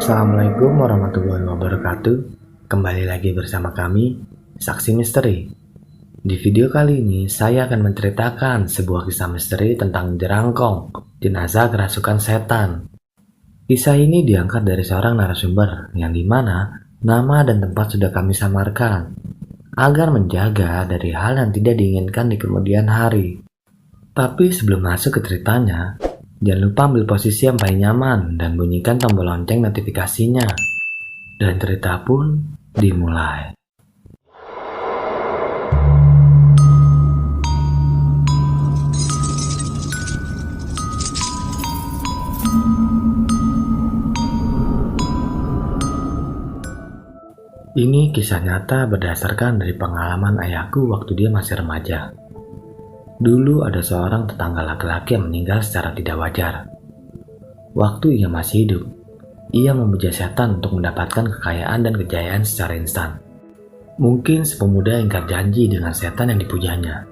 Assalamualaikum warahmatullahi wabarakatuh. Kembali lagi bersama kami, Saksi Misteri. Di video kali ini, saya akan menceritakan sebuah kisah misteri tentang jerangkong, jenazah kerasukan setan. Kisah ini diangkat dari seorang narasumber yang dimana nama dan tempat sudah kami samarkan, agar menjaga dari hal yang tidak diinginkan di kemudian hari. Tapi sebelum masuk ke ceritanya, jangan lupa ambil posisi yang paling nyaman dan bunyikan tombol lonceng notifikasinya. Dan cerita pun dimulai. Ini kisah nyata berdasarkan dari pengalaman ayahku waktu dia masih remaja. Dulu ada seorang tetangga laki-laki yang meninggal secara tidak wajar. Waktu ia masih hidup, ia memuja setan untuk mendapatkan kekayaan dan kejayaan secara instan. Mungkin sepemuda ingkar janji dengan setan yang dipujanya.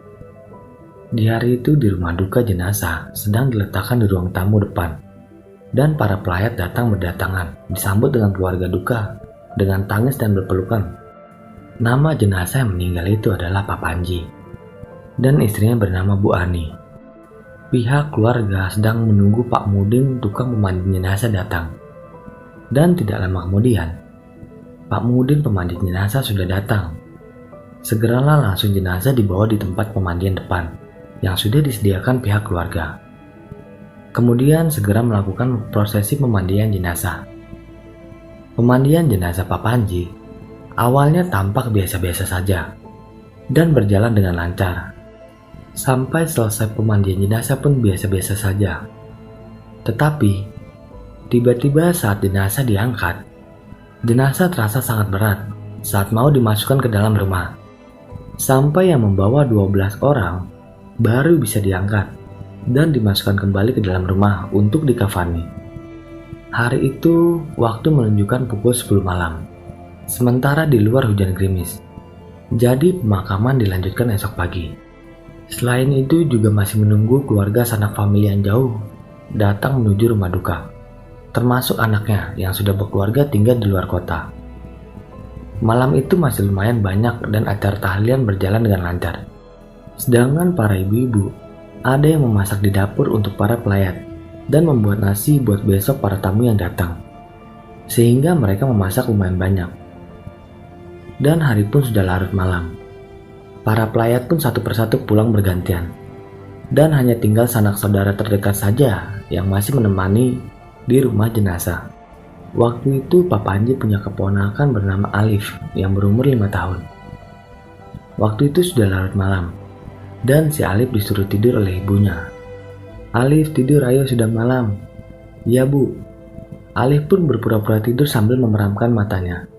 Di hari itu di rumah duka jenazah sedang diletakkan di ruang tamu depan. Dan para pelayat datang berdatangan, disambut dengan keluarga duka, dengan tangis dan berpelukan. Nama jenazah yang meninggal itu adalah Pak Panji, dan istrinya bernama Bu Ani. Pihak keluarga sedang menunggu Pak Mudin, tukang pemandi jenazah, datang. Dan tidak lama kemudian, Pak Mudin pemandi jenazah sudah datang. Segeralah langsung jenazah dibawa di tempat pemandian depan yang sudah disediakan pihak keluarga. Kemudian segera melakukan prosesi pemandian jenazah. Pemandian jenazah Pak Panji awalnya tampak biasa-biasa saja dan berjalan dengan lancar. Sampai selesai pemandian jenazah pun biasa-biasa saja. Tetapi, tiba-tiba saat jenazah diangkat, jenazah terasa sangat berat saat mau dimasukkan ke dalam rumah. Sampai yang membawa 12 orang baru bisa diangkat dan dimasukkan kembali ke dalam rumah untuk dikafani. Hari itu, waktu menunjukkan pukul 10 malam. Sementara di luar hujan gerimis. Jadi pemakaman dilanjutkan esok pagi. Selain itu juga masih menunggu keluarga sanak famili yang jauh datang menuju rumah duka, termasuk anaknya yang sudah berkeluarga tinggal di luar kota. Malam itu masih lumayan banyak dan acara tahlilan berjalan dengan lancar. Sedangkan para ibu-ibu ada yang memasak di dapur untuk para pelayat dan membuat nasi buat besok para tamu yang datang, sehingga mereka memasak lumayan banyak. Dan hari pun sudah larut malam. Para pelayat pun satu persatu pulang bergantian, dan hanya tinggal sanak saudara terdekat saja yang masih menemani di rumah jenazah. Waktu itu Pak Panji punya keponakan bernama Alif yang berumur 5 tahun. Waktu itu sudah larut malam, dan si Alif disuruh tidur oleh ibunya. "Alif, tidur, ayo, sudah malam." "Ya, Bu." Alif pun berpura-pura tidur sambil memeramkan matanya.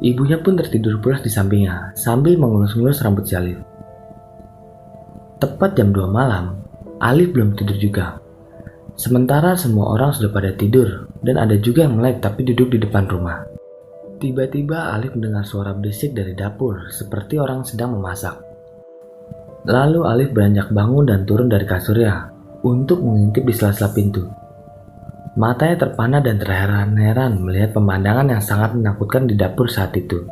Ibunya pun tertidur pulas di sampingnya sambil mengelus-ngelus rambut si Alif. Tepat jam 2 malam, Alif belum tidur juga. Sementara semua orang sudah pada tidur dan ada juga yang melek tapi duduk di depan rumah. Tiba-tiba Alif mendengar suara berisik dari dapur seperti orang sedang memasak. Lalu Alif beranjak bangun dan turun dari kasurnya untuk mengintip di sela-sela pintu. Matanya terpana dan terheran-heran melihat pemandangan yang sangat menakutkan di dapur saat itu.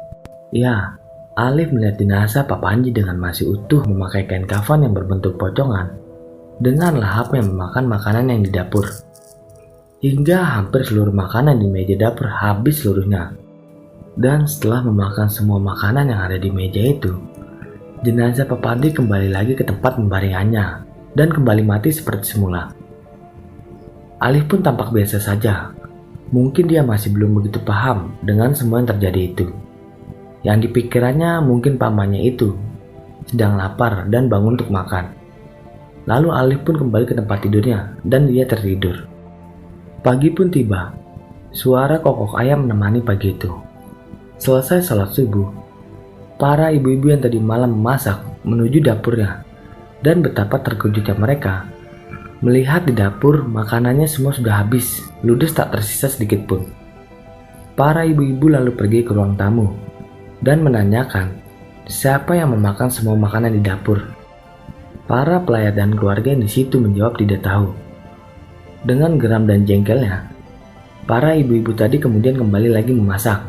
Ya, Alif melihat jenazah Pak Panji dengan masih utuh memakai kain kafan yang berbentuk pocongan, dengan lahap yang memakan makanan yang di dapur. Hingga hampir seluruh makanan di meja dapur habis seluruhnya. Dan setelah memakan semua makanan yang ada di meja itu, jenazah Pak Panji kembali lagi ke tempat pembaringannya dan kembali mati seperti semula. Alif pun tampak biasa saja. Mungkin dia masih belum begitu paham dengan semua yang terjadi itu. Yang dipikirannya mungkin pamannya itu sedang lapar dan bangun untuk makan. Lalu Alif pun kembali ke tempat tidurnya dan dia tertidur. Pagi pun tiba. Suara kokok ayam menemani pagi itu. Selesai sholat subuh, para ibu-ibu yang tadi malam memasak menuju dapurnya. Dan betapa terkejutnya mereka melihat di dapur makanannya semua sudah habis, ludes tak tersisa sedikit pun. Para ibu-ibu lalu pergi ke ruang tamu dan menanyakan siapa yang memakan semua makanan di dapur? Para pelayat dan keluarga yang di situ menjawab tidak tahu. Dengan geram dan jengkelnya, para ibu-ibu tadi kemudian kembali lagi memasak.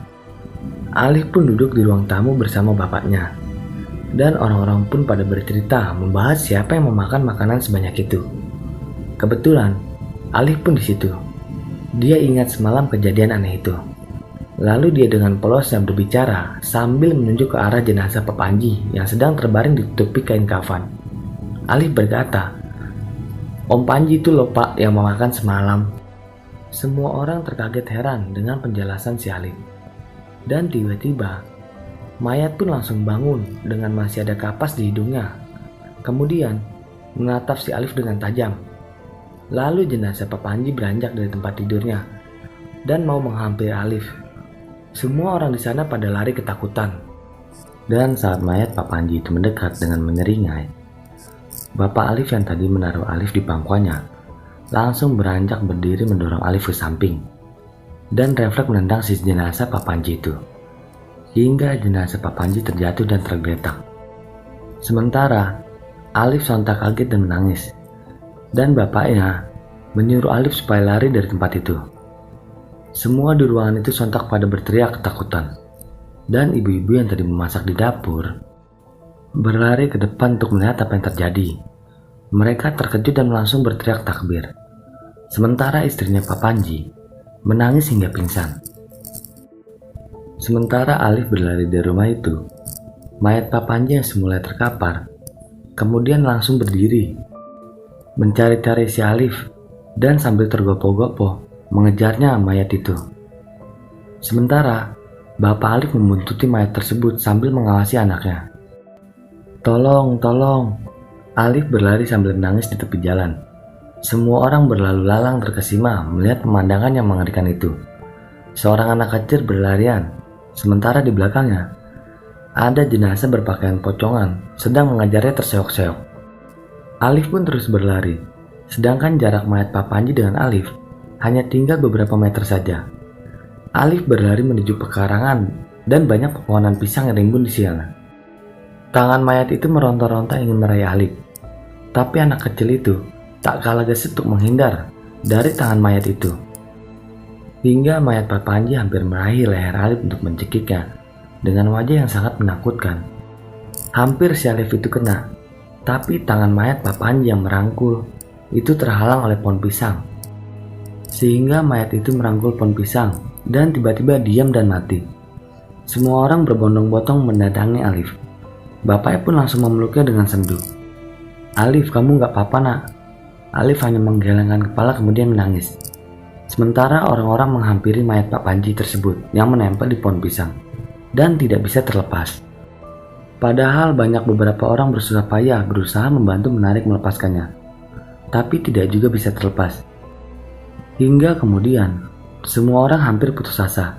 Alif pun duduk di ruang tamu bersama bapaknya. Dan orang-orang pun pada bercerita membahas siapa yang memakan makanan sebanyak itu. Kebetulan, Alif pun di situ. Dia ingat semalam kejadian aneh itu. Lalu dia dengan polosnya berbicara sambil menunjuk ke arah jenazah Pak Panji yang sedang terbaring ditutupi kain kafan. Alif berkata, "Om Panji itu loh Pak yang memakan semalam." Semua orang terkaget heran dengan penjelasan si Alif. Dan tiba-tiba, mayat pun langsung bangun dengan masih ada kapas di hidungnya. Kemudian, menatap si Alif dengan tajam. Lalu jenazah Pak Panji beranjak dari tempat tidurnya dan mau menghampiri Alif. Semua orang di sana pada lari ketakutan. Dan saat mayat Pak Panji itu mendekat dengan menyeringai, Bapak Alif yang tadi menaruh Alif di pangkuannya langsung beranjak berdiri mendorong Alif ke samping dan refleks menendang si jenazah Pak Panji itu hingga jenazah Pak Panji terjatuh dan tergeletak. Sementara Alif sontak kaget dan menangis, dan bapaknya menyuruh Alif supaya lari dari tempat itu. Semua di ruangan itu sontak pada berteriak ketakutan, dan ibu-ibu yang tadi memasak di dapur berlari ke depan untuk melihat apa yang terjadi. Mereka terkejut dan langsung berteriak takbir. Sementara istrinya Pak Panji menangis hingga pingsan. Sementara Alif berlari dari rumah itu, mayat Pak Panji yang semula terkapar kemudian langsung berdiri mencari-cari si Alif dan sambil tergopoh-gopoh mengejarnya mayat itu. Sementara Bapak Alif membuntuti mayat tersebut sambil mengawasi anaknya. "Tolong, tolong!" Alif berlari sambil menangis di tepi jalan. Semua orang berlalu lalang terkesima melihat pemandangan yang mengerikan itu. Seorang anak kecil berlarian, sementara di belakangnya ada jenazah berpakaian pocongan sedang mengejarnya terseok-seok. Alif pun terus berlari, sedangkan jarak mayat Pak Panji dengan Alif hanya tinggal beberapa meter saja. Alif berlari menuju pekarangan dan banyak pepohonan pisang yang rimbun di sana. Tangan mayat itu meronta-ronta ingin meraih Alif, tapi anak kecil itu tak kalah gesit untuk menghindar dari tangan mayat itu. Hingga mayat Pak Panji hampir meraih leher Alif untuk mencekiknya dengan wajah yang sangat menakutkan. Hampir si Alif itu kena, tapi tangan mayat Pak Panji yang merangkul itu terhalang oleh pohon pisang. Sehingga mayat itu merangkul pohon pisang dan tiba-tiba diam dan mati. Semua orang berbondong-bondong mendatangi Alif. Bapaknya pun langsung memeluknya dengan sendu. "Alif, kamu gak apa-apa nak?" Alif hanya menggelengkan kepala kemudian menangis. Sementara orang-orang menghampiri mayat Pak Panji tersebut yang menempel di pohon pisang dan tidak bisa terlepas. Padahal banyak beberapa orang bersusah payah berusaha membantu melepaskannya, tapi tidak juga bisa terlepas. Hingga kemudian semua orang hampir putus asa.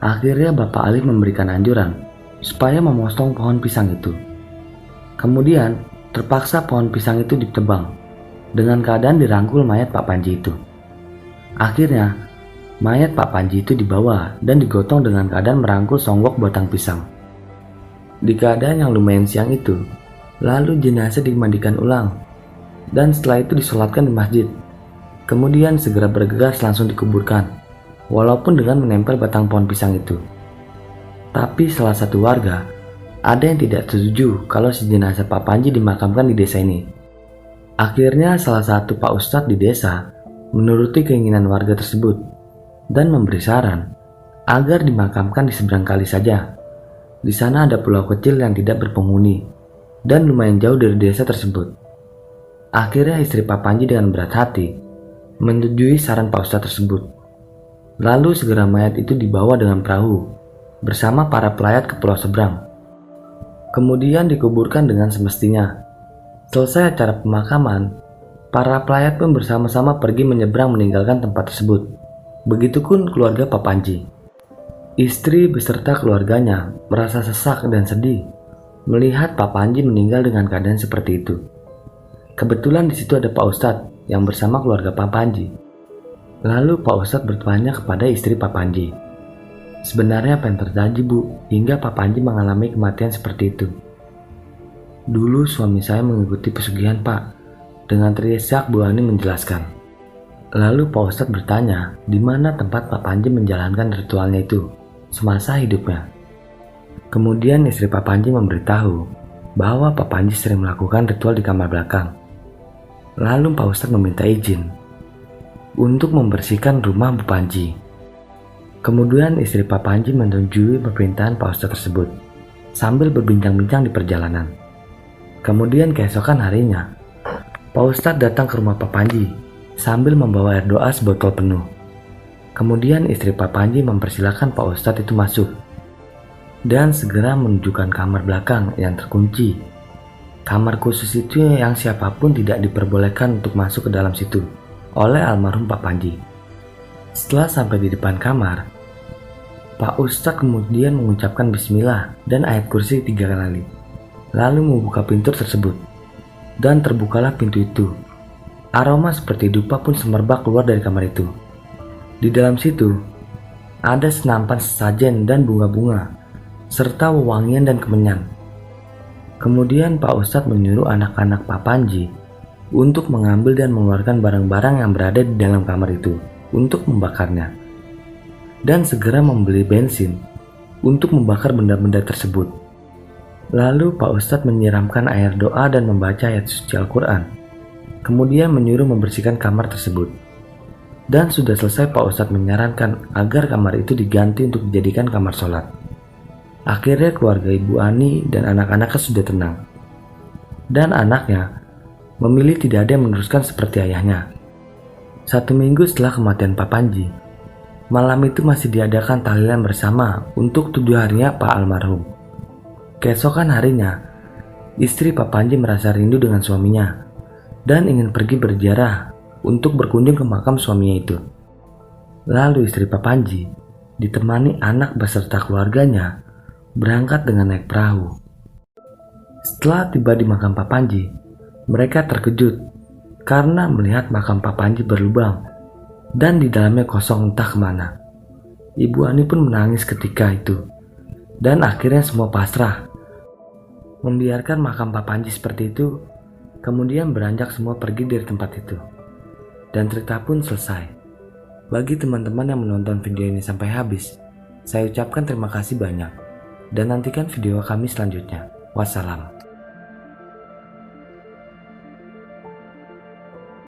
Akhirnya Bapak Alif memberikan anjuran supaya memotong pohon pisang itu. Kemudian terpaksa pohon pisang itu ditebang dengan keadaan dirangkul mayat Pak Panji itu. Akhirnya mayat Pak Panji itu dibawa dan digotong dengan keadaan merangkul songgok batang pisang. Di keadaan yang lumayan siang itu, lalu jenazah dimandikan ulang dan setelah itu disolatkan di masjid. Kemudian segera bergegas langsung dikuburkan, walaupun dengan menempel batang pohon pisang itu. Tapi salah satu warga ada yang tidak setuju kalau si jenazah Pak Panji dimakamkan di desa ini. Akhirnya salah satu Pak Ustadz di desa menuruti keinginan warga tersebut dan memberi saran agar dimakamkan di seberang kali saja. Di sana ada pulau kecil yang tidak berpenghuni dan lumayan jauh dari desa tersebut. Akhirnya istri Pak Panji dengan berat hati menyetujui saran Pak Ustadz tersebut. Lalu segera mayat itu dibawa dengan perahu bersama para pelayat ke pulau seberang. Kemudian dikuburkan dengan semestinya. Selesai acara pemakaman, para pelayat pun bersama-sama pergi menyeberang meninggalkan tempat tersebut. Begitupun keluarga Pak Panji. Istri beserta keluarganya merasa sesak dan sedih melihat Pak Panji meninggal dengan keadaan seperti itu. Kebetulan di situ ada Pak Ustadz yang bersama keluarga Pak Panji. Lalu Pak Ustadz bertanya kepada istri Pak Panji, Sebenarnya apa yang terjadi, Bu, hingga Pak Panji mengalami kematian seperti itu? Dulu suami saya mengikuti pesugihan, Pak. Dengan terisak Bu Ani menjelaskan. Lalu Pak Ustadz bertanya, di mana tempat Pak Panji menjalankan ritualnya itu semasa hidupnya. Kemudian istri Pak Panji memberitahu bahwa Pak Panji sering melakukan ritual di kamar belakang. Lalu Pak Ustadz meminta izin untuk membersihkan rumah Bu Panji. Kemudian istri Pak Panji menyetujui permintaan Pak Ustadz tersebut sambil berbincang-bincang di perjalanan. Kemudian keesokan harinya, Pak Ustadz datang ke rumah Pak Panji sambil membawa air doa sebotol penuh. Kemudian istri Pak Panji mempersilahkan Pak Ustadz itu masuk dan segera menunjukkan kamar belakang yang terkunci. Kamar khusus itu yang siapapun tidak diperbolehkan untuk masuk ke dalam situ oleh almarhum Pak Panji. Setelah sampai di depan kamar, Pak Ustadz kemudian mengucapkan bismillah dan ayat kursi 3 kali, lalu membuka pintu tersebut, dan terbukalah pintu itu. Aroma seperti dupa pun semerbak keluar dari kamar itu. Di dalam situ, ada senampan sesajen dan bunga-bunga, serta wewangian dan kemenyan. Kemudian Pak Ustadz menyuruh anak-anak Pak Panji untuk mengambil dan mengeluarkan barang-barang yang berada di dalam kamar itu untuk membakarnya, dan segera membeli bensin untuk membakar benda-benda tersebut. Lalu Pak Ustadz menyiramkan air doa dan membaca ayat suci Al-Quran, kemudian menyuruh membersihkan kamar tersebut. Dan sudah selesai Pak Ustadz menyarankan agar kamar itu diganti untuk dijadikan kamar sholat. Akhirnya keluarga Ibu Ani dan anak-anaknya sudah tenang. Dan anaknya memilih tidak ada yang meneruskan seperti ayahnya. 1 minggu setelah kematian Pak Panji, malam itu masih diadakan tahlilan bersama untuk 7 harinya Pak almarhum. Keesokan harinya, istri Pak Panji merasa rindu dengan suaminya dan ingin pergi berziarah untuk berkunjung ke makam suaminya itu. Lalu istri Pak Panji ditemani anak beserta keluarganya berangkat dengan naik perahu. Setelah tiba di makam Pak Panji, mereka terkejut karena melihat makam Pak Panji berlubang dan di dalamnya kosong entah kemana. Ibu Ani pun menangis ketika itu, dan akhirnya semua pasrah, membiarkan makam Pak Panji seperti itu. Kemudian beranjak semua pergi dari tempat itu, dan cerita pun selesai. Bagi teman-teman yang menonton video ini sampai habis, saya ucapkan terima kasih banyak, dan nantikan video kami selanjutnya. Wassalam.